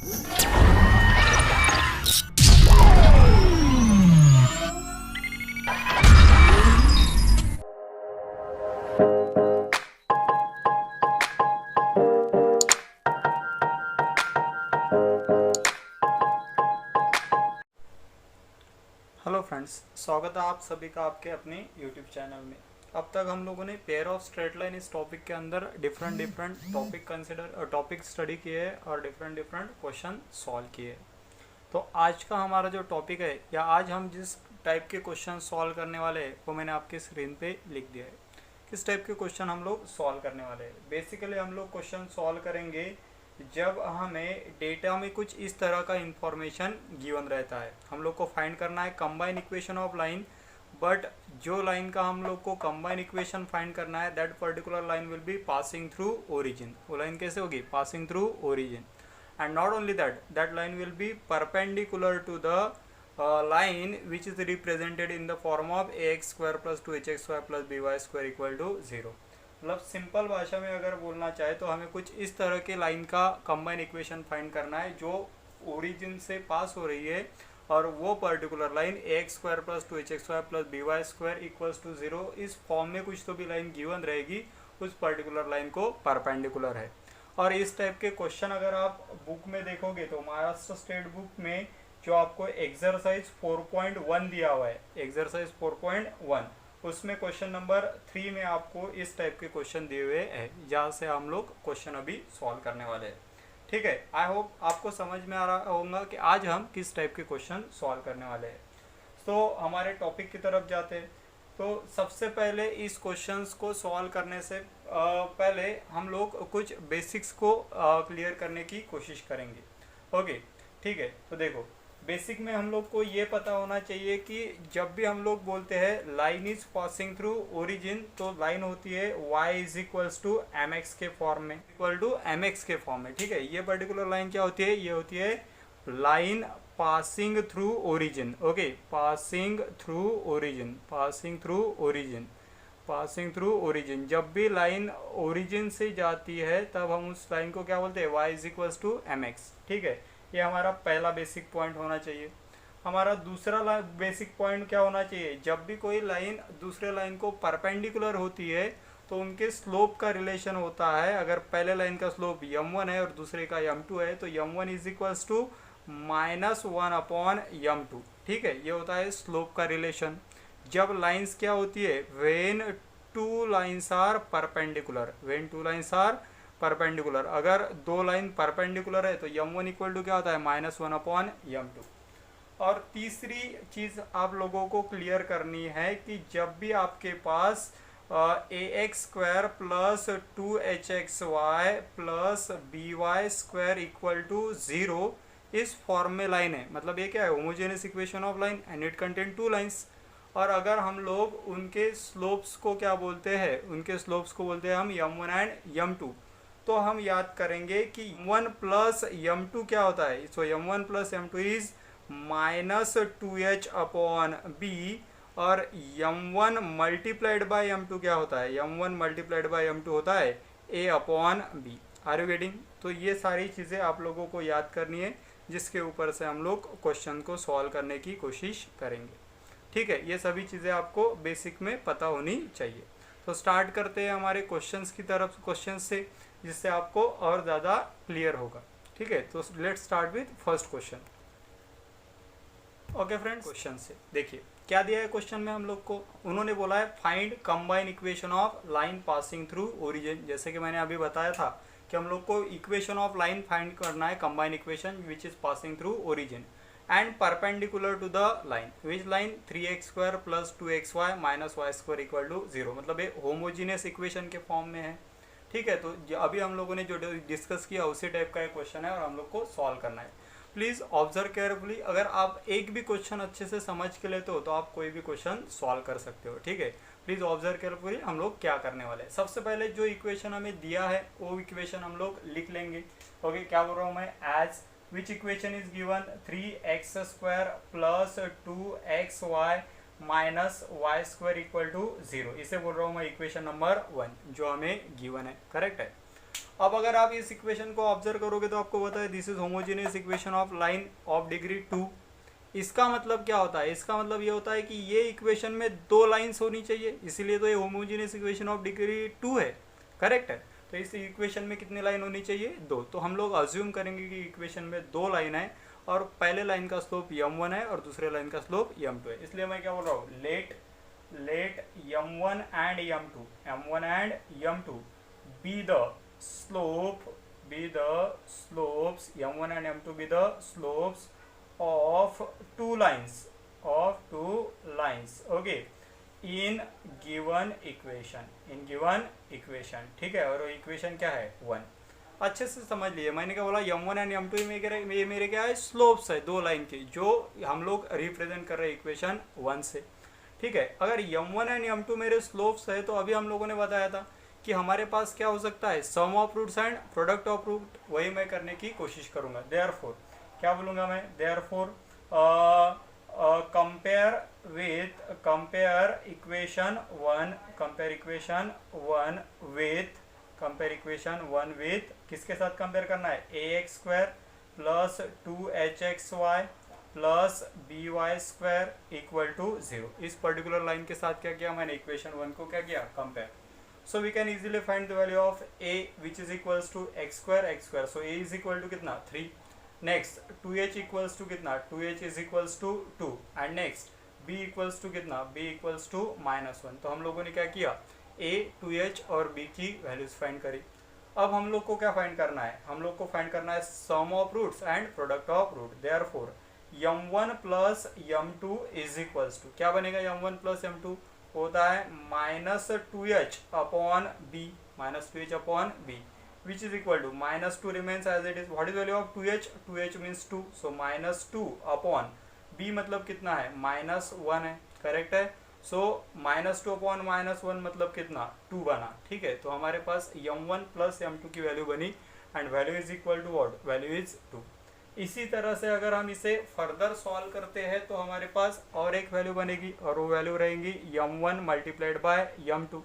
Hello friends, स्वागत है आप सभी का आपके अपने यूट्यूब चैनल में। अब तक हम लोगों ने पेयर ऑफ स्ट्रेट लाइन इस टॉपिक के अंदर डिफरेंट टॉपिक स्टडी किए हैं और डिफरेंट क्वेश्चन सॉल्व किए हैं। तो आज का हमारा जो टॉपिक है या आज हम जिस टाइप के क्वेश्चन सॉल्व करने वाले हैं वो मैंने आपकी स्क्रीन पे लिख दिया है। किस टाइप के क्वेश्चन हम लोग सॉल्व करने वाले हैं? बेसिकली हम लोग क्वेश्चन सॉल्व करेंगे जब हमें डेटा में कुछ इस तरह का इंफॉर्मेशन गिवन रहता है। हम लोग को फाइंड करना है combine equation of line, but जो लाइन का हम लोग को कंबाइन इक्वेशन फाइंड करना है that particular line will be passing through origin. वो लाइन कैसे होगी? Passing through origin. And not only that line will be perpendicular to the line which is represented in the form of ax square plus 2hx square plus by square equal to 0। मतलब simple भाषा में अगर बोलना चाहे तो हमें कुछ इस तरह के लाइन का कंबाइन इक्वेशन फाइंड करना है जो ओरिजिन से पास हो रही है और वो particular line X square plus 2hx square plus by square equals to 0 इस फॉर्म में कुछ तो भी लाइन गिवन रहेगी, उस पर्टिकुलर लाइन को परपेंडिकुलर है। और इस टाइप के क्वेश्चन अगर आप बुक में देखोगे तो महाराष्ट्र स्टेट बुक में जो आपको एक्सरसाइज 4.1 दिया हुआ है, एक्सरसाइज 4.1, उसमें क्वेश्चन नंबर 3 में आपको इस टाइप के क्वेश्चन दिए हुए हैं जहाँ से हम लोग क्वेश्चन अभी सॉल्व करने वाले हैं। ठीक है, आई होप आपको समझ में आ रहा होगा कि आज हम किस टाइप के क्वेश्चन सॉल्व करने वाले हैं। तो हमारे टॉपिक की तरफ जाते हैं। तो सबसे पहले इस क्वेश्चंस को सॉल्व करने से पहले हम लोग कुछ बेसिक्स को क्लियर करने की कोशिश करेंगे। ओके, ठीक है। तो देखो, बेसिक में हम लोग को ये पता होना चाहिए कि जब भी हम लोग बोलते हैं line is passing through origin, तो लाइन होती है y is equals to M X के फॉर्म में, इक्वल टू एम एक्स के फॉर्म में। ठीक है, ये पर्टिकुलर लाइन क्या होती है? ये होती है line passing through origin. Okay, passing through origin, passing through origin, passing through origin. जब भी लाइन ओरिजिन से जाती है तब हम उस लाइन को क्या बोलते हैं? y is equals to M X. ठीक है, ये हमारा पहला बेसिक पॉइंट होना चाहिए। हमारा दूसरा बेसिक पॉइंट क्या होना चाहिए? जब भी कोई लाइन दूसरे लाइन को परपेंडिकुलर होती है तो उनके स्लोप का रिलेशन होता है। अगर पहले लाइन का स्लोप m1 है और दूसरे का m2 है तो m1 is equals to -1 upon m2। ठीक है, ये होता है स्लोप का रिलेशन। जब लाइन्स क्या होती है? When two lines are perpendicular, when two lines are perpendicular. अगर दो लाइन परपेंडिकुलर है तो m1 इक्वल टू क्या होता है? -1 अपॉन m2। और तीसरी चीज़ आप लोगों को क्लियर करनी है कि जब भी आपके पास ax square plus 2hxy plus by square equal to 0 इस फॉर्म में लाइन है, मतलब ये क्या है? Homogeneous equation of line and it contain two lines. और अगर हम लोग उनके स्लोप्स को क्या बोलते हैं? उनके स्लोप्स को बोलते हैं हम m1 एंड m2। तो हम याद करेंगे कि m1 प्लस m2 क्या होता है? सो m1 plus m2 is -2h upon b, और m1 मल्टीप्लाइड बाय m2 क्या होता है? m1 मल्टीप्लाइड बाय m2 होता है a upon b। Are you getting? तो ये सारी चीज़ें आप लोगों को याद करनी है जिसके ऊपर से हम लोग क्वेश्चन को सॉल्व करने की कोशिश करेंगे। ठीक है, ये सभी चीज़ें आपको बेसिक में पता होनी चाहिए। तो स्टार्ट करते हैं हमारे क्वेश्चंस की तरफ, क्वेश्चन से, जिससे आपको और ज़्यादा क्लियर होगा। ठीक है, तो let's start with first question. Okay friends, question से देखिए क्या दिया है क्वेश्चन में हम लोग को। उन्होंने बोला है find combine equation of line passing through origin. जैसे कि मैंने अभी बताया था कि हम लोग को इक्वेशन ऑफ लाइन फाइंड करना है, combine equation which is passing through origin and perpendicular to the line, which line 3x square plus 2xy minus y square equal to 0। मतलब ये होमोजीनियस इक्वेशन के फॉर्म में है। ठीक है, तो अभी हम लोगों ने जो डिस्कस किया उसी टाइप का एक क्वेश्चन है और हम लोग को सॉल्व करना है। Please observe carefully. अगर आप एक भी क्वेश्चन अच्छे से समझ के लेते हो तो आप कोई भी क्वेश्चन सॉल्व कर सकते हो। ठीक है, प्लीज़ ऑब्जर्व केयरफुली। हम लोग क्या करने वाले हैं, सबसे पहले जो इक्वेशन हमें दिया है वो इक्वेशन हम लोग लिख लेंगे। ओके, क्या बोल रहा हूँ मैं? As which equation is given 3x square plus 2xy minus y square equal to 0। इसे बोल रहा हूँ मैं इक्वेशन नंबर 1 जो हमें गिवन है। करेक्ट है। अब अगर आप इस इक्वेशन को ऑब्जर्व करोगे तो आपको पता है this is homogeneous equation of line of degree 2। इसका मतलब क्या होता है, इसका मतलब ये होता है कि ये इक्वेशन में दो लाइंस होनी चाहिए, इसीलिए तो ये होमोजेनियस इक्वेशन ऑफ डिग्री 2 है, करेक्ट है। तो इस इक्वेशन में कितनी लाइन होनी चाहिए, दो। तो हम लोग अज्यूम करेंगे कि इक्वेशन में दो लाइन है और पहले लाइन का स्लोप m1 है और दूसरे लाइन का स्लोप m2 है। इसलिए मैं क्या बोल रहा हूँ, let m1 and m2 be the slopes m1 and m2 be the slopes of two lines okay in given equation ठीक है। और इक्वेशन क्या है 1। अच्छे से समझ लिए, मैंने क्या बोला m1 एंड m2 में मेरे क्या है, स्लोप्स है दो लाइन के, जो हम लोग रिप्रेजेंट कर रहे हैं इक्वेशन 1 से, ठीक है। अगर m1 एंड m2 मेरे स्लोप्स है तो अभी हम लोगों ने बताया था कि हमारे पास क्या हो सकता है, sum of roots and product of root, वही मैं करने की कोशिश करूंगा। देयरफॉर क्या बोलूंगा मैं, देयरफॉर कंपेयर इक्वेशन 1 विथ किसके साथ कंपेयर करना है, ax² plus 2hxy plus by² equal to 0। इस पर्टिकुलर लाइन के साथ क्या किया मैंने, इक्वेशन 1 को क्या किया, compare. So we can easily find the value of a which is equals to x square. So a is equal to कितना 3. Next 2h equals to कितना, 2h is equals to 2. And next b equals to कितना, b equals to -1। तो हम लोगों ने क्या किया, a 2h और b की वैल्यूज फाइंड करी। अब हम लोग को क्या फाइंड करना है, हम लोग को फाइंड करना है sum of roots and product of root. Therefore m1 plus m2 is equals to, क्या बनेगा m1 प्लस m2 होता है -2h upon b which is equal to -2 remains as it is। what is value of 2h, 2h means 2, so -2 upon b मतलब कितना है, -1 है, correct है। so -2 upon -1 मतलब कितना, 2 बना, ठीक है। तो हमारे पास m1 प्लस m2 की वैल्यू बनी and value is equal to what, value is 2। इसी तरह से अगर हम इसे फर्दर सॉल्व करते हैं तो हमारे पास और एक वैल्यू बनेगी और वो वैल्यू रहेगी m1 multiplied by m2।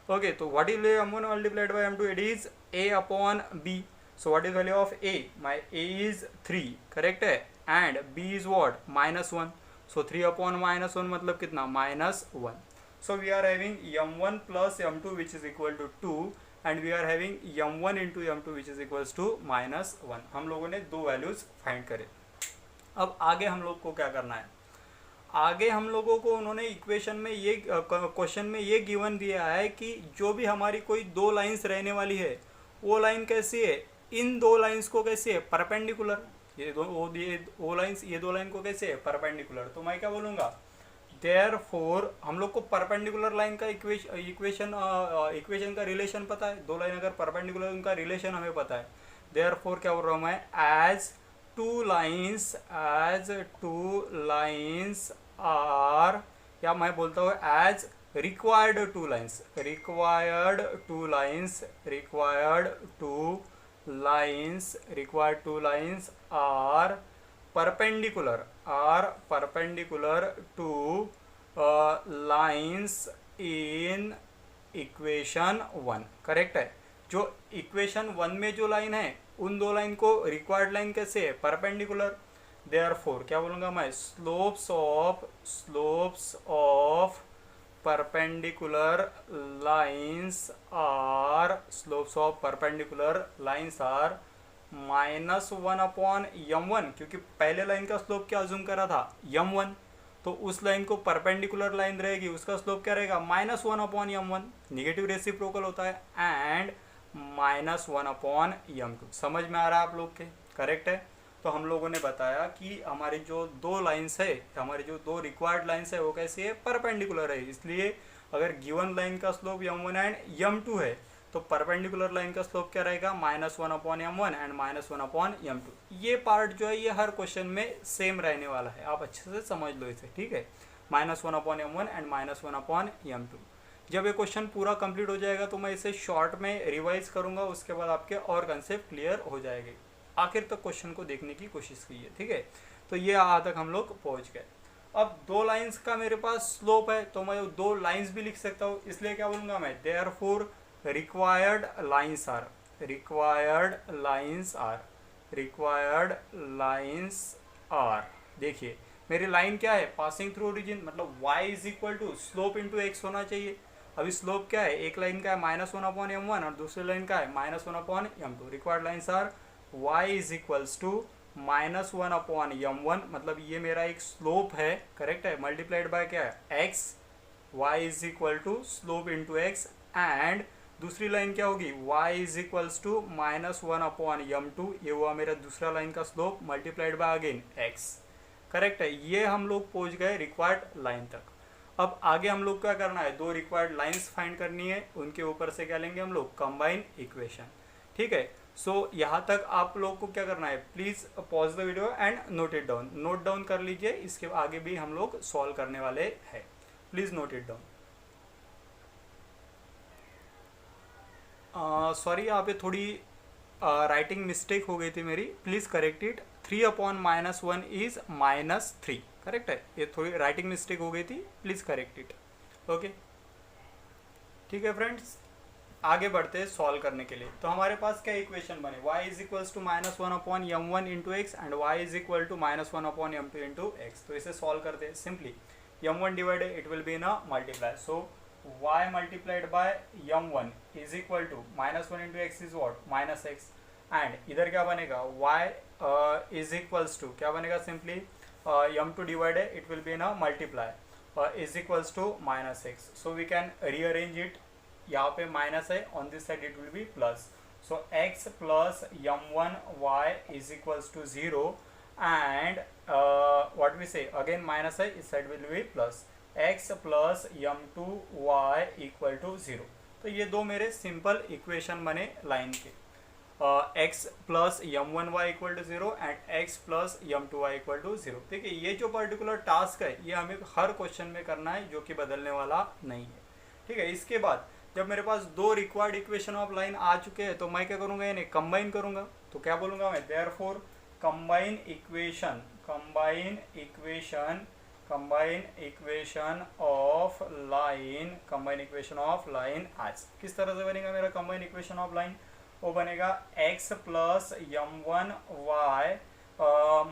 Okay, तो what is m1 multiplied by m2, it is a upon b। So what is value of a, my a is 3, correct है, and b is what, -1। So 3 upon -1 मतलब कितना, -1। So we are having m1 plus m2 which is equal to 2 and we are having m1 into m2 which is equals to -1। हम लोगों ने दो values find करे। अब आगे हम लोग को क्या करना है, आगे हम लोगों को उन्होंने इक्वेशन में ये क्वेश्चन में ये गिवन दिया है कि जो भी हमारी कोई दो लाइंस रहने वाली है वो लाइन कैसी है, इन दो लाइंस को कैसे है, परपेंडिकुलर। ये दो लाइन को कैसे है, परपेंडिकुलर। तो मैं क्या बोलूँगा, देयरफॉर हम लोग को परपेंडिकुलर लाइन का इक्वेशन का रिलेशन पता है, दो लाइन अगर परपेंडिकुलर उनका रिलेशन हमें पता है। देयरफॉर क्या बोल रहा हूँ मैं, एज टू लाइंस आर, या मैं बोलता हूँ as required two lines are perpendicular to lines in equation 1, correct है। जो इक्वेशन 1 में जो लाइन है उन दो लाइन को रिक्वायर्ड लाइन कैसे है, परपेंडिकुलर। देयरफॉर क्या बोलूँगा मैं, slopes of perpendicular lines are -1 upon m1, क्योंकि पहले लाइन का स्लोप क्या अज्यूम करा था, m1, तो उस लाइन को परपेंडिकुलर लाइन रहेगी, उसका स्लोप क्या रहेगा, -1 अपॉन m1, निगेटिव रेसिप्रोकल होता है, एंड -1 अपॉन m2। समझ में आ रहा है आप लोग के, करेक्ट है। तो हम लोगों ने बताया कि हमारी जो दो लाइंस है, हमारी जो दो रिक्वायर्ड लाइंस है वो कैसी है, परपेंडिकुलर है। इसलिए अगर गिवन लाइन का स्लोप m1 एंड m2 है तो परपेंडिकुलर लाइन का स्लोप क्या रहेगा, -1 upon m1 and -1 upon m2। ये पार्ट जो है ये हर क्वेश्चन में सेम रहने वाला है, आप अच्छे से समझ लो इसे, ठीक है। -1 upon m1 and -1 upon m2। जब ये क्वेश्चन पूरा कंप्लीट हो जाएगा तो मैं इसे शॉर्ट में रिवाइज करूंगा, उसके बाद आपके और कंसेप्ट क्लियर हो जाएंगे। आखिर तक क्वेश्चन को देखने की कोशिश कीजिए, ठीक है। तो ये यहाँ तक हम लोग पहुँच गए। अब दो लाइंस का मेरे पास स्लोप है तो मैं दो लाइंस भी लिख सकता हूँ, इसलिए क्या बोलूँगा मैं, देयरफॉर required lines are देखिए मेरी लाइन क्या है, पासिंग थ्रू ओरिजिन, मतलब y is equal to slope into x होना चाहिए। अभी स्लोप क्या है, एक लाइन का है -1/m1 और दूसरी लाइन का है -1/m2। Required lines are y is equals to -1/m1, मतलब ये मेरा एक स्लोप है, करेक्ट है, मल्टीप्लाइड बाय क्या है x, y is equal to slope into x, and दूसरी लाइन क्या होगी y is equals to -1/m2, ये हुआ मेरा दूसरा लाइन का slope multiplied by again x, correct है। ये हम लोग पहुंच गए रिक्वायर्ड लाइन तक। अब आगे हम लोग क्या करना है, दो रिक्वायर्ड लाइंस फाइंड करनी है, उनके ऊपर से क्या लेंगे हम लोग, कंबाइन इक्वेशन, ठीक है। सो यहाँ तक आप लोग को क्या करना है, please pause the video and note it down, note down कर लीजिए, इसके आगे भी हम लोग सॉल्व करने वाले हैं, please note it down. Sorry यहाँ पे थोड़ी राइटिंग मिस्टेक हो गई थी मेरी, please correct it. 3/-1 is -3, correct है, ये थोड़ी राइटिंग मिस्टेक हो गई थी, प्लीज करेक्ट इट, ओके। ठीक है फ्रेंड्स, आगे बढ़ते हैं सॉल्व करने के लिए। तो हमारे पास क्या इक्वेशन बने, y is equals to -1/m1 into x and y is equal to -1/m2 into x. तो इसे सॉल्व करते हैं simply, m1 divided it will be in a multiply, so y multiplied by m1 is equal to -1 into x is what -x, and इधर क्या बनेगा y is equals to क्या बनेगा, simply m2 divided it will be in a multiply is equals to -x, so we can rearrange it, यहाँ पे minus है, on this side it will be plus, so x plus m1y is equals to 0 and what we say again minus है, इस side will be plus, x plus m2y equal to 0। तो ये दो मेरे simple equation बने line के, x plus m1y equal to 0 and x plus m2y equal to 0। देखिए ये जो पर्टिकुलर टास्क है ये हमें हर क्वेश्चन में करना है, जो कि बदलने वाला नहीं है, ठीक है। इसके बाद जब मेरे पास दो रिक्वायर्ड इक्वेशन ऑफ लाइन आ चुके हैं तो मैं क्या करूँगा, इन्हें कंबाइन करूँगा। तो क्या बोलूँगा मैं, therefore combine equation of line आज किस तरह से बनेगा मेरा कंबाइन इक्वेशन ऑफ लाइन, वो बनेगा x plus m1y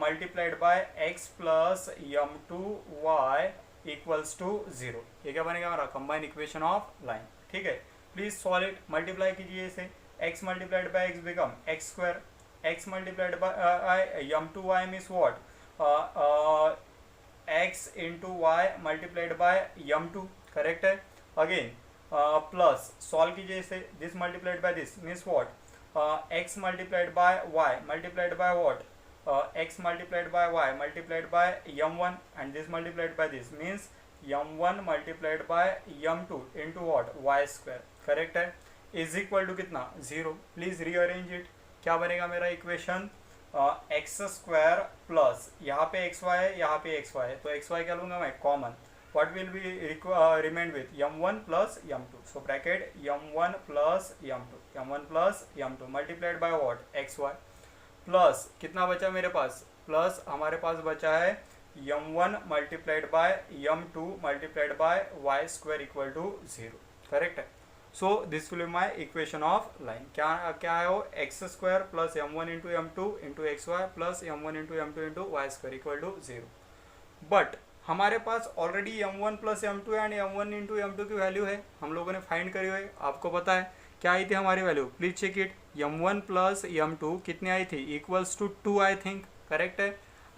multiplied by x plus m2y equals to 0। ये क्या बनेगा हमारा कंबाइन इक्वेशन ऑफ लाइन, ठीक है। प्लीज सॉल्व इट, मल्टीप्लाई कीजिए इसे, x multiplied by x become x square, x multiplied by m2y means what, x into y multiplied by m2, correct है। Again plus solve कीजिए इसे, this multiplied by this means what, x multiplied by y multiplied by what, x multiplied by y multiplied by m1 and this multiplied by this means m1 multiplied by m2 into what, y square, correct है, is equal to कितना 0। Please rearrange it, क्या बनेगा मेरा equation, x square plus यहाँ पे x Y है, यहाँ पे एक्स वाई है, तो एक्स वाई क्या लूँगा मैं common, what will be remain with m1 plus m2, so bracket m1 plus m2 multiplied by what, xy plus कितना बचा मेरे पास, प्लस हमारे पास बचा है m1 multiplied by m2 multiplied by y square equal to 0, correct है। So this will be my equation of line, क्या है वो, x square plus m1 into m2 into x y plus m1 into m2 into y square equal to 0। But हमारे पास already m1 plus m2 and m1 into m2 की value है, हम लोगों ने फाइंड करी हुई है, आपको पता है क्या आई थी हमारी value, please check it, m1 plus m2 कितनी आई थी, equals to 2 I think, correct है,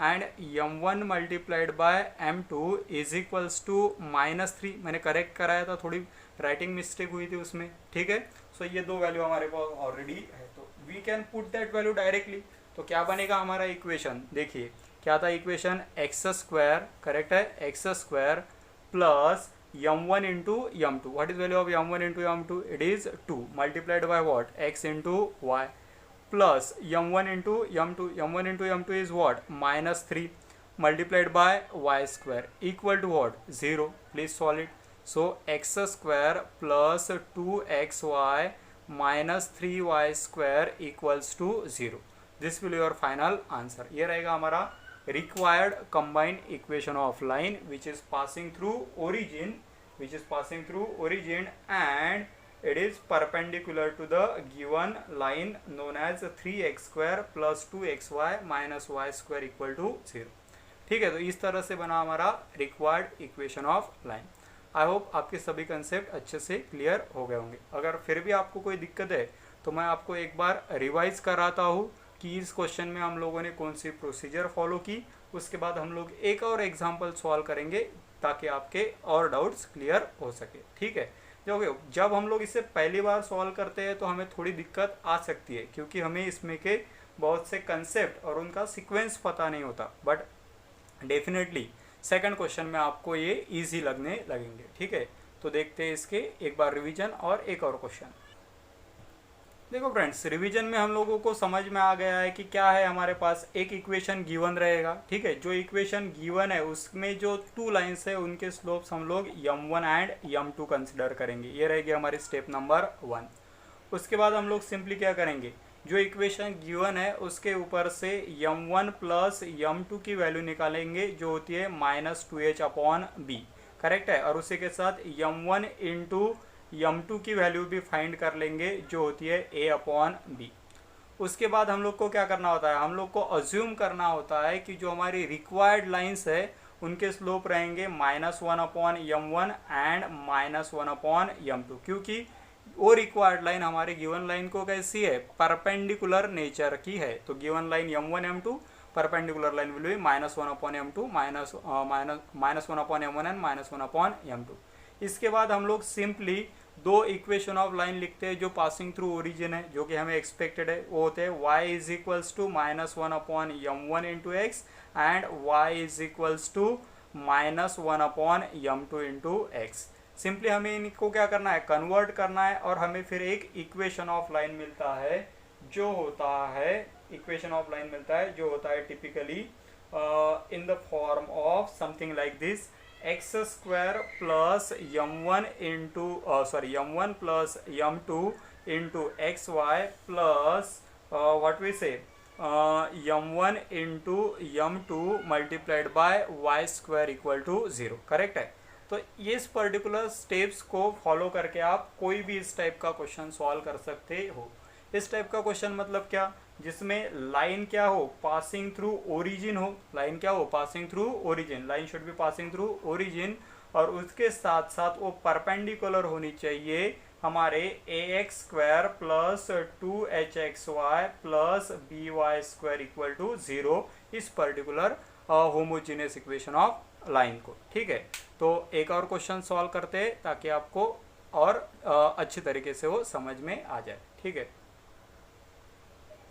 and m1 multiplied by m2 is equals to -3, मैंने करेक्ट कराया था, थोड़ी राइटिंग मिस्टेक हुई थी उसमें, ठीक है। सो ये दो वैल्यू हमारे पास ऑलरेडी है, तो we can put that value directly. तो क्या बनेगा हमारा इक्वेशन, देखिए क्या था इक्वेशन, एक्स स्क्वायर, करेक्ट है, x square plus m1 into m2, what is value of m1 into m2, it is 2 multiplied by what, x into y plus m1 into m2 is what, -3 multiplied by y square equal to what, 0, please solve it, so x square plus 2xy minus 3y square equals to 0, this will be your final answer। ये रहेगा हमारा required combined equation of line which is passing through origin and it is perpendicular to the given line known as 3x² plus 2xy minus y square equal to 0। ठीक है, तो इस तरह से बना हमारा required equation of line. I hope आपके सभी कंसेप्ट अच्छे से क्लियर हो गए होंगे। अगर फिर भी आपको कोई दिक्कत है तो मैं आपको एक बार रिवाइज कराता हूँ कि इस क्वेश्चन में हम लोगों ने कौन सी प्रोसीजर फॉलो की। उसके बाद हम लोग एक और एग्जाम्पल सॉल्व करेंगे ताकि आपके और डाउट्स क्लियर हो सके। ठीक है, जब हम लोग इसे पहली बार सॉल्व करते हैं तो हमें थोड़ी दिक्कत आ सकती है, क्योंकि हमें इसमें के बहुत से कंसेप्ट और उनका सीक्वेंस पता नहीं होता। बट डेफिनेटली सेकंड क्वेश्चन में आपको ये इजी लगने लगेंगे। ठीक है, तो देखते हैं इसके एक बार रिवीजन और एक और क्वेश्चन। देखो फ्रेंड्स, रिवीजन में हम लोगों को समझ में आ गया है कि क्या है, हमारे पास एक इक्वेशन गिवन रहेगा। ठीक है, जो इक्वेशन गिवन है उसमें जो टू लाइंस है उनके स्लोप्स हम लोग m1 एंड m2 कंसिडर करेंगे। ये रहेगी हमारी स्टेप नंबर 1। उसके बाद हम लोग सिंपली क्या करेंगे, जो इक्वेशन गिवन है उसके ऊपर से m1 प्लस m2 की वैल्यू निकालेंगे जो होती है -2h/b। करेक्ट है, और उसी के साथ m1 इंटू m2 की वैल्यू भी फाइंड कर लेंगे जो होती है a/b। उसके बाद हम लोग को क्या करना होता है, हम लोग को अज्यूम करना होता है कि जो हमारी रिक्वायर्ड लाइंस है उनके स्लोप रहेंगे -1/m1 एंड -1/m2, क्योंकि वो रिक्वायर्ड लाइन हमारे गिवन लाइन को कैसी है, परपेंडिकुलर नेचर की है। तो given line m1 m2, perpendicular line will B -1/m2 -1/m1 and -1/m2। इसके बाद हम लोग सिंपली दो इक्वेशन ऑफ लाइन लिखते हैं जो पासिंग थ्रू ओरिजिन है, जो कि हमें एक्सपेक्टेड है। वो होते हैं y is equals to -1/m1 into x and y is equals to -1/m2 into x. Simply हमें इनको क्या करना है, कन्वर्ट करना है, और हमें फिर एक इक्वेशन ऑफ लाइन मिलता है जो होता है typically in the form of something like this x² plus m1 plus m2 into xy plus what we say m1 into m2 multiplied by y² equal to 0। Correct है, तो इस particular steps को follow करके आप कोई भी इस type का क्वेश्चन सॉल्व कर सकते हो। इस टाइप का क्वेश्चन मतलब क्या, जिसमें लाइन क्या हो, पासिंग थ्रू ओरिजिन हो। लाइन क्या हो, passing through origin. Line should be passing through origin, और उसके साथ साथ वो परपेंडिकुलर होनी चाहिए हमारे ax² plus 2hxy plus by² equal to 0, इस particular homogeneous equation of line को। ठीक है, तो एक और क्वेश्चन सॉल्व करते हैं ताकि आपको और अच्छी तरीके से वो समझ में आ जाए। ठीक है,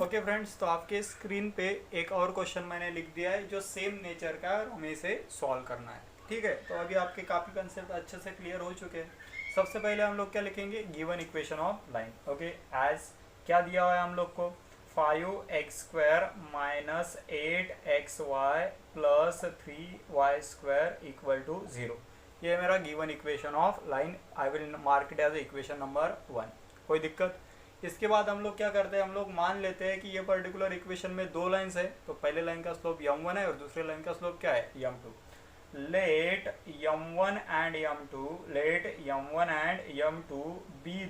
ओके फ्रेंड्स, तो आपके स्क्रीन पे एक और क्वेश्चन मैंने लिख दिया है जो सेम नेचर का है, हमें इसे सॉल्व करना है। ठीक है, तो अभी आपके काफ़ी कंसेप्ट अच्छे से क्लियर हो चुके हैं। सबसे पहले हम लोग क्या लिखेंगे, given equation of line. Okay, as क्या दिया हुआ है हम लोग को, 5x² minus 8xy plus 3y² equal to 0। ये मेरा given equation of line. I will mark it as equation number 1। कोई दिक्कत। इसके बाद हम लोग क्या करते हैं, हम लोग मान लेते हैं कि ये पर्टिकुलर इक्वेशन में दो लाइंस है, तो पहले लाइन का स्लोप m1 है और दूसरे लाइन का स्लोप क्या है, m2। Let m1 and m2 be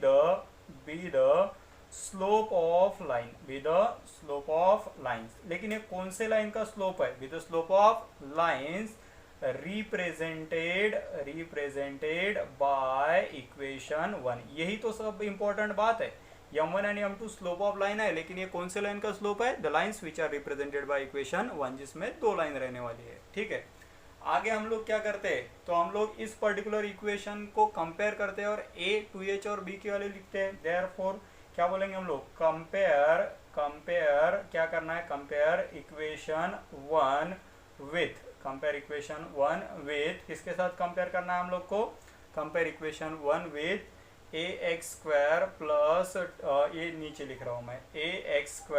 the slope of lines. लेकिन ये कौन से लाइन का स्लोप है, with the slope of lines represented by equation 1। यही तो सब इंपॉर्टेंट बात है। m1 and m2 slope of line है, लेकिन ये कौन से लाइन का स्लोप है, the lines which are represented by equation 1, जिसमें दो लाइन रहने वाली है। ठीक है, आगे हम लोग क्या करते हैं, तो हम लोग इस पर्टिकुलर इक्वेशन को कंपेयर करते हैं और a 2h और b की वैल्यू लिखते हैं। देयरफॉर क्या बोलेंगे हम लोग, कंपेयर क्या करना है, कंपेयर इक्वेशन 1 विथ किसके साथ कंपेयर करना है हम लोग को, compare equation 1 with ax² plus ये नीचे लिख रहा हूँ मैं, ax²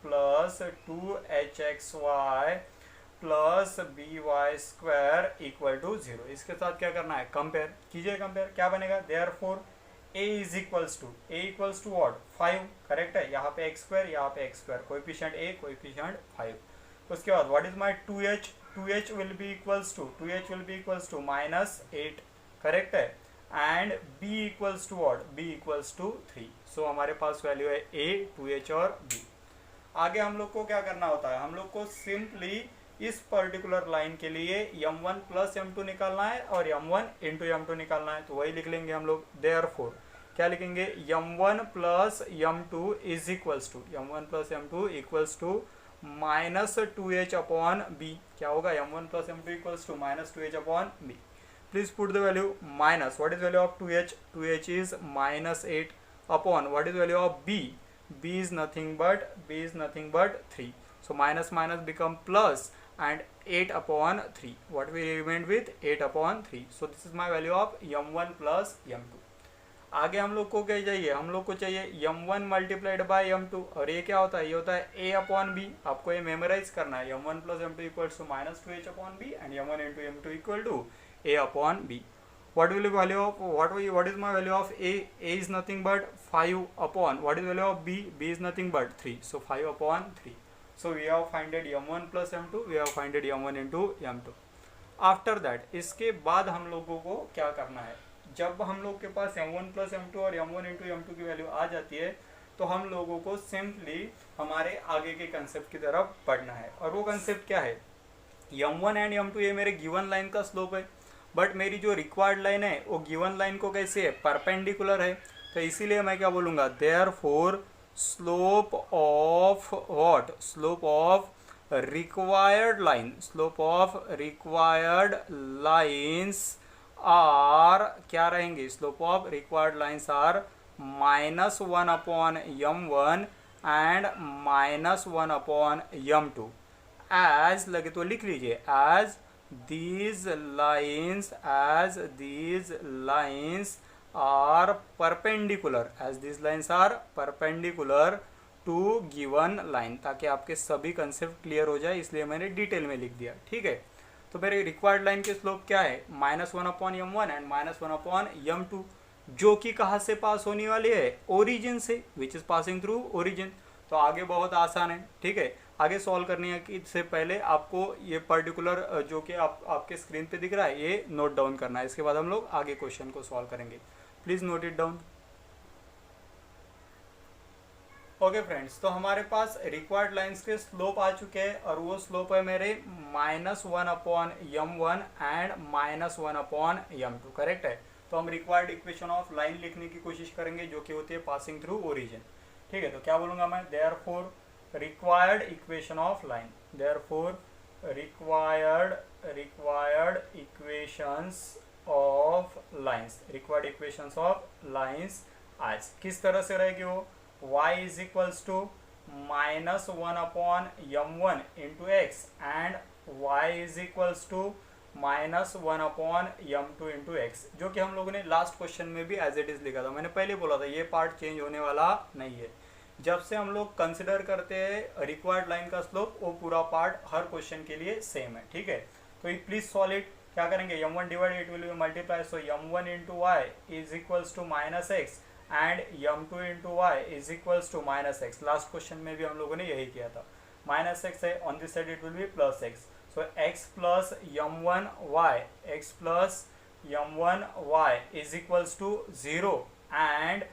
plus 2hxy plus by² equal to 0। इसके साथ क्या करना है, कंपेयर कीजिए। कंपेयर क्या बनेगा, therefore a equals to what, 5। Correct है, यहाँ पे x², यहाँ पे x², कोएफिशिएंट a, कोएफिशिएंट 5। उसके बाद what is my 2h will be equals to -8। Correct है, and b equals to what, b equals to 3। So हमारे पास वैल्यू है a, 2h और b। आगे हम लोग को क्या करना होता है, हम लोग को सिंपली इस पर्टिकुलर लाइन के लिए m1 प्लस m2 निकालना है और m1 इंटू m2 निकालना है। तो वही लिख लेंगे हम लोग, देयरफॉर क्या लिखेंगे, m1 plus m2 is equals to, m1 plus m2 equals to minus 2h upon b। क्या होगा, m1 plus m2 equals to minus 2h upon b। Please put the value minus, what is value of 2h, 2h is minus 8 upon what is value of b, b is nothing but 3. So minus minus become plus and 8 upon 3. What we remain with, 8 upon 3. So this is my value of m1 plus m2. आगे हम लोग को क्या चाहिए, हम लोग को चाहिए m1 मल्टीप्लाइड बाय m2, और ये क्या होता है, ये होता है a अपॉन b। आपको ये मेमोराइज करना है, m1 plus m2 equals to minus 2h upon b and m1 into m2 equal to a upon b। What will be value of what is my value of a? A is nothing but 5 upon what is value of b? B is nothing but 3. So 5 upon 3. So we have finded m1 plus m2. We have finded m1 into m2. After that, इसके बाद हम लोगों को क्या करना है, जब हम लोग के पास m1 plus m2 और m1 into m2 की वैल्यू आ जाती है तो हम लोगों को सिंपली हमारे आगे के कंसेप्ट की तरफ पढ़ना है। और वो कंसेप्ट क्या है, m1 एंड m2 ये मेरे गिवन लाइन का स्लोप है, बट मेरी जो रिक्वायर्ड लाइन है वो गिवन लाइन को कैसे है, परपेंडिकुलर है। तो इसीलिए मैं क्या बोलूँगा, therefore slope of what, slope of required line, slope of required lines are क्या रहेंगे, slope of required lines are -1 upon m1 and -1 upon m2। एज लगे तो लिख लीजिए, as these lines are perpendicular, as these lines are perpendicular to given line, ताकि आपके सभी कंसेप्ट क्लियर हो जाए, इसलिए मैंने डिटेल में लिख दिया। ठीक है, तो मेरे रिक्वायर्ड लाइन के स्लोप क्या है, -1 upon m1 and -1 upon m2, जो कि कहाँ से पास होने वाली है, ओरिजिन से, विच इज पासिंग थ्रू ओरिजिन। तो आगे बहुत आसान है। ठीक है, आगे सॉल्व करनी है कि इससे पहले आपको ये पर्टिकुलर जो कि आपके स्क्रीन पे दिख रहा है ये नोट डाउन करना है, इसके बाद हम लोग आगे क्वेश्चन को सॉल्व करेंगे। Please note it down. Okay friends, तो हमारे पास रिक्वायर्ड लाइंस के स्लोप आ चुके हैं और वो स्लोप है मेरे -1 upon m1 and -1 upon m2। Correct है, तो हम रिक्वायर्ड इक्वेशन ऑफ लाइन लिखने की कोशिश करेंगे जो कि होती है पासिंग थ्रू ओरिजिन। ठीक है, तो क्या बोलूँगा मैं, therefore required equation of line, therefore required equations of lines आज किस तरह से रहेगी वो, y is equals to -1 upon m1 into x and y is equals to -1 upon m2 into x, जो कि हम लोगों ने लास्ट क्वेश्चन में भी एज इट इज लिखा था। मैंने पहले बोला था ये पार्ट चेंज होने वाला नहीं है। जब से हम लोग कंसिडर करते हैं रिक्वायर्ड लाइन का स्लोप, वो पूरा पार्ट हर क्वेश्चन के लिए सेम है। ठीक है, तो प्लीज सॉल्व इट। क्या करेंगे, m1 divide it will be multiply, so m1 into y is equals to -x and m2 into y is equals to -x। Last question में भी हम लोगों ने यही किया था, -x है, on this side it will be +x, so x plus m1y is equals to 0 and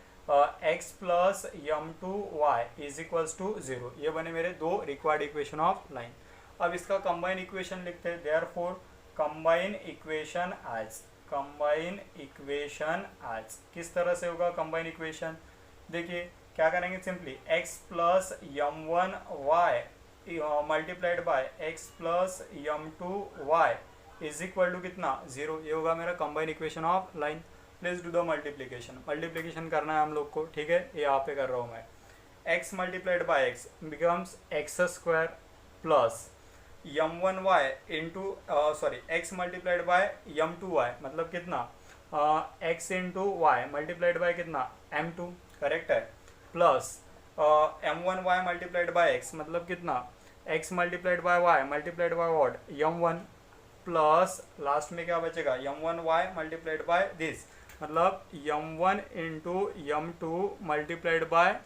x plus m2y is equals to 0। ये बने मेरे दो रिक्वायर्ड इक्वेशन ऑफ लाइन। अब इसका कंबाइन इक्वेशन लिखते हैं, देयरफॉर कंबाइन इक्वेशन एज किस तरह से होगा कंबाइन इक्वेशन, देखिए क्या करेंगे, simply x plus m1y multiplied by x plus m2y is equal to कितना, 0। ये होगा मेरा combine equation of line. Please do the multiplication करना है हम लोग को। ठीक है, ये यहाँ पे कर रहा हूँ मैं, x multiplied by x becomes x² plus m1y into x multiplied by m2y मतलब कितना, x into y multiplied by कितना, m2। करेक्ट है, plus m1y multiplied by x मतलब कितना, x multiplied by y multiplied by what, m1, plus last में क्या बचेगा, m1y multiplied by this मतलब m1 into m2 multiplied bye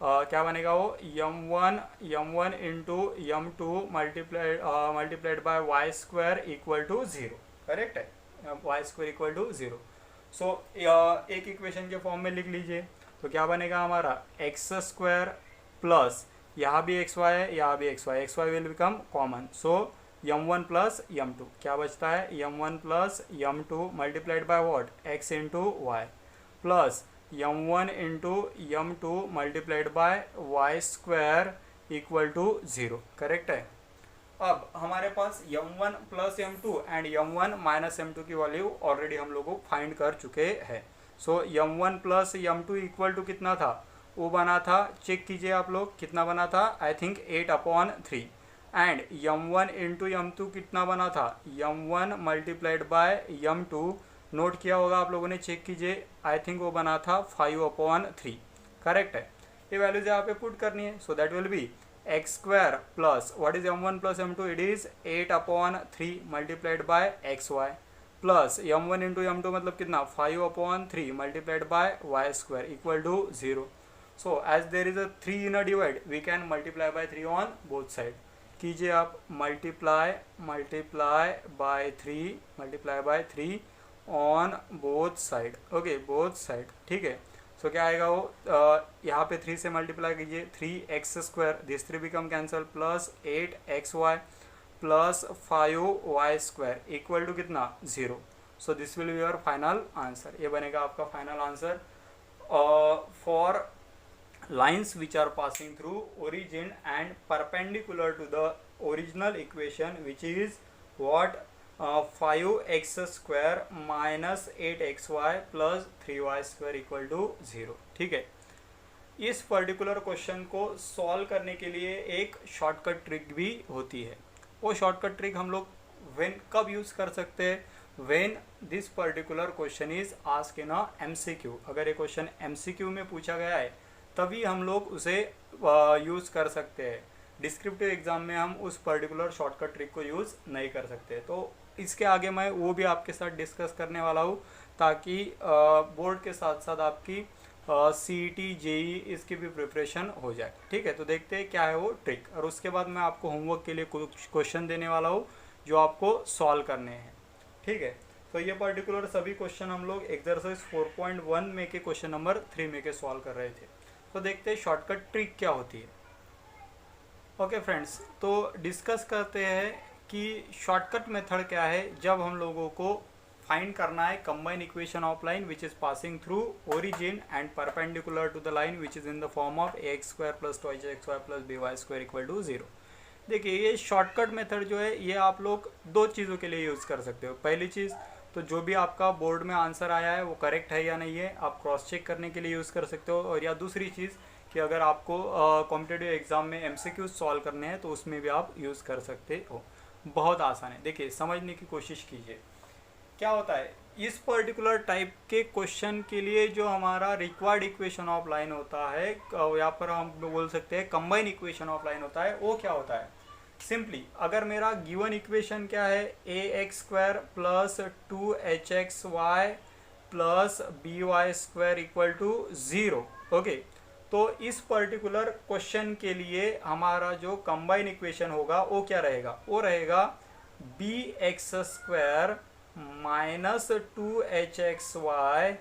क्या बनेगा वो, m1 into m2 multiplied by y² equal to 0। Correct है, y² इक्वल टू 0। सो एक equation के फॉर्म में लिख लीजिए, तो क्या बनेगा हमारा एक्स स्क्वायर प्लस यहाँ भी एक्स वाई है, यहाँ भी x y will become common, so m1 plus m2 क्या बचता है, m1 plus m2 multiplied by what, x into y plus m1 into m2 multiplied by y square equal to 0, correct है। अब हमारे पास m1 plus m2 and m1 minus m2 की value already हम लोग find कर चुके हैं। सो m1 plus m2 equal to कितना था, वो बना था, चेक कीजिए आप लोग कितना बना था, I think 8/3 and m1 into m2 कितना बना था, m1 multiplied by m2 note किया होगा आप लोगों ने, चेक कीजिए, आई थिंक वो बना था 5/3, करेक्ट है। ये वैल्यूज यहाँ पे पुट करनी है, so that will be x square plus what is m1 plus m2, it is 8/3 multiplied by x y plus m1 into m2 मतलब कितना 5/3 multiplied by y square equal to 0। So as there is a 3 in a divide we can multiply by 3 on both side, कीजिए आप multiply by 3 on both side, okay both side, ठीक है। सो क्या आएगा वो, यहाँ पे 3 से मल्टीप्लाई कीजिए, 3x square this 3 become cancel plus 8xy plus 5y square equal to कितना 0। So this will be your final answer, ये बनेगा आपका final answer for lines which are passing through origin and perpendicular to the original equation which is what, 5x square minus 8xy plus 3y square equal to 0, ठीक है। इस particular question को solve करने के लिए एक शॉर्टकट ट्रिक भी होती है। वो शॉर्टकट ट्रिक हम लोग कब यूज़ कर सकते हैं, when this particular question is asked in a MCQ। अगर ये क्वेश्चन MCQ में पूछा गया है तभी हम लोग उसे यूज़ कर सकते हैं। डिस्क्रिप्टिव एग्ज़ाम में हम उस पर्टिकुलर शॉर्टकट ट्रिक को यूज़ नहीं कर सकते। तो इसके आगे मैं वो भी आपके साथ डिस्कस करने वाला हूँ ताकि बोर्ड के साथ साथ आपकी CET JEE इसकी भी प्रिपरेशन हो जाए, ठीक है। तो देखते हैं क्या है वो ट्रिक, और उसके बाद मैं आपको होमवर्क के लिए कुछ क्वेश्चन देने वाला हूँ जो आपको सॉल्व करने हैं, ठीक है। तो ये पर्टिकुलर सभी क्वेश्चन हम लोग एक्सरसाइज 4.1 में के क्वेश्चन नंबर 3 में के सॉल्व कर रहे थे। तो देखते हैं शॉर्टकट ट्रिक क्या होती है। ओके फ्रेंड्स, तो डिस्कस करते हैं कि शॉर्टकट मेथड क्या है जब हम लोगों को फाइंड करना है combine equation of line which is passing through origin and perpendicular to the line which is in the form of ax square plus 2xy plus by square equal to 0। देखिए ये शॉर्टकट मेथड जो है ये आप लोग दो चीज़ों के लिए यूज़ कर सकते हो। पहली चीज़ तो जो भी आपका बोर्ड में आंसर आया है वो करेक्ट है या नहीं है, आप क्रॉस चेक करने के लिए यूज़ कर सकते हो। और या दूसरी चीज़ कि अगर आपको कॉम्पिटिटिव एग्ज़ाम में MCQ सॉल्व करने हैं तो उसमें भी आप यूज़ कर सकते हो। बहुत आसान है, देखिए समझने की कोशिश कीजिए। क्या होता है इस पर्टिकुलर टाइप के क्वेश्चन के लिए जो हमारा रिक्वायर्ड इक्वेशन ऑफ लाइन होता है, यहाँ पर हम बोल सकते हैं कंबाइन इक्वेशन ऑफ लाइन होता है, वो क्या होता है, सिंपली अगर मेरा गिवन इक्वेशन क्या है ax square plus 2hxy plus by square equal to 0, okay. तो इस पर्टिकुलर क्वेश्चन के लिए हमारा जो कंबाइन इक्वेशन होगा वो क्या रहेगा, वो रहेगा bx square minus 2hxy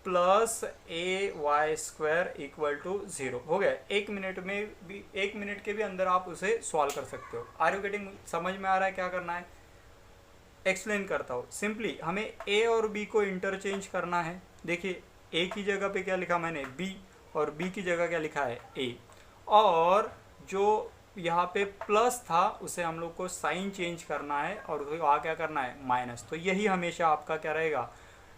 plus ay square equal to 0 हो गया। एक मिनट के भी अंदर आप उसे सॉल्व कर सकते हो। आर यू गेटिंग, समझ में आ रहा है क्या करना है, एक्सप्लेन करता हूँ। सिंपली हमें a और b को इंटरचेंज करना है। देखिए a की जगह पे क्या लिखा मैंने b, और b की जगह क्या लिखा है a, और जो यहाँ पे प्लस था उसे हम लोग को साइन चेंज करना है और वहाँ क्या करना है माइनस। तो यही हमेशा आपका क्या रहेगा,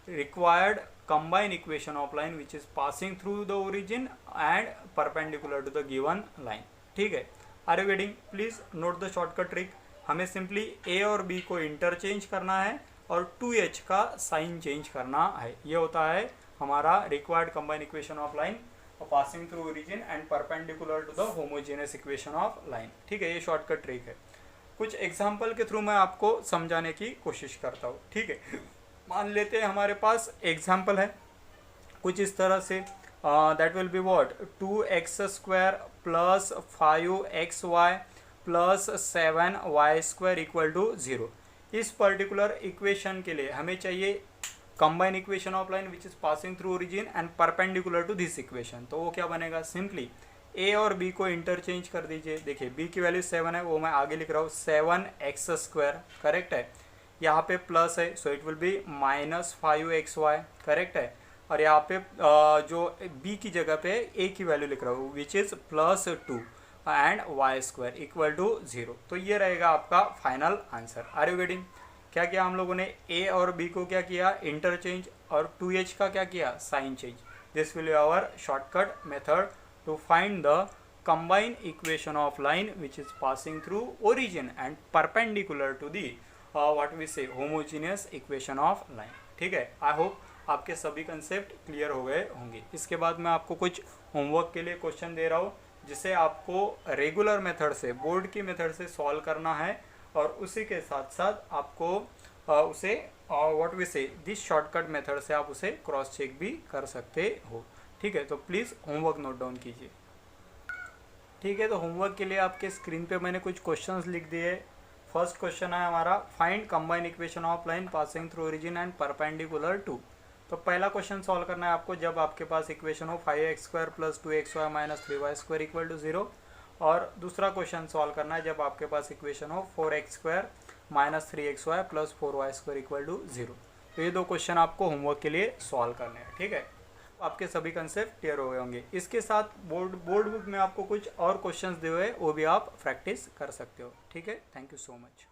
required combine equation of line which is passing through the origin and perpendicular to the given line, ठीक है। Are you getting, please note the shortcut trick. हमें सिंपली a और b को इंटरचेंज करना है और 2h का साइन चेंज करना है। ये होता है हमारा required combine equation of line passing through origin and perpendicular to the homogeneous equation of line, ठीक है। ये शॉर्टकट ट्रिक है। कुछ एग्जाम्पल के थ्रू मैं आपको समझाने की कोशिश करता हूँ, ठीक है। मान लेते हैं हमारे पास एग्जाम्पल है कुछ इस तरह से, that will be what 2x square plus 5xy plus 7y square equal to 0। इस पर्टिकुलर इक्वेशन के लिए हमें चाहिए combine equation of line which is passing through origin and perpendicular to this equation. तो वो क्या बनेगा, सिंपली ए और बी को इंटरचेंज कर दीजिए। देखिए बी की वैल्यू 7 है, वो मैं आगे लिख रहा हूँ 7x², करेक्ट है। यहाँ पे प्लस है, so it will B -5xy, correct है। और यहाँ पे जो b की जगह पे a की वैल्यू लिख रहा हूँ which is +2 and y² equal to 0। तो ये रहेगा आपका final answer. Are you getting? क्या किया हम लोगों ने, a और b को क्या किया, इंटरचेंज, और 2h का क्या किया, sign change. This will be our shortcut method to find the combined equation of line which is passing through origin and perpendicular to the what we say homogeneous equation of line। ठीक है, I hope आपके सभी concept clear हो गए होंगे। इसके बाद मैं आपको कुछ होमवर्क के लिए क्वेश्चन दे रहा हूँ जिसे आपको रेगुलर मेथड से, बोर्ड की मेथड से सॉल्व करना है, और उसी के साथ साथ आपको उसे व्हाट वी से दिस शॉर्टकट मेथड से आप उसे क्रॉस चेक भी कर सकते हो। ठीक है, तो प्लीज़ होमवर्क नोट डाउन कीजिए। ठीक है, तो होमवर्क के लिए आपके स्क्रीन पे मैंने कुछ क्वेश्चंस लिख दिए। फर्स्ट क्वेश्चन है हमारा, find combine equation of line passing through origin and perpendicular to. तो पहला क्वेश्चन सॉल्व करना है आपको जब आपके पास इक्वेशन हो 5x² + 2xy - 3y² equal to 0, और दूसरा क्वेश्चन सॉल्व करना है जब आपके पास इक्वेशन हो 4x² - 3xy + 4y² equal to 0। तो ये दो क्वेश्चन आपको होमवर्क के लिए सॉल्व करने हैं। ठीक है, आपके सभी कंसेप्ट क्लियर हो गए होंगे। इसके साथ बोर्ड बुक में आपको कुछ और क्वेश्चंस दिए हुए, वो भी आप प्रैक्टिस कर सकते हो। ठीक है, थैंक यू सो मच।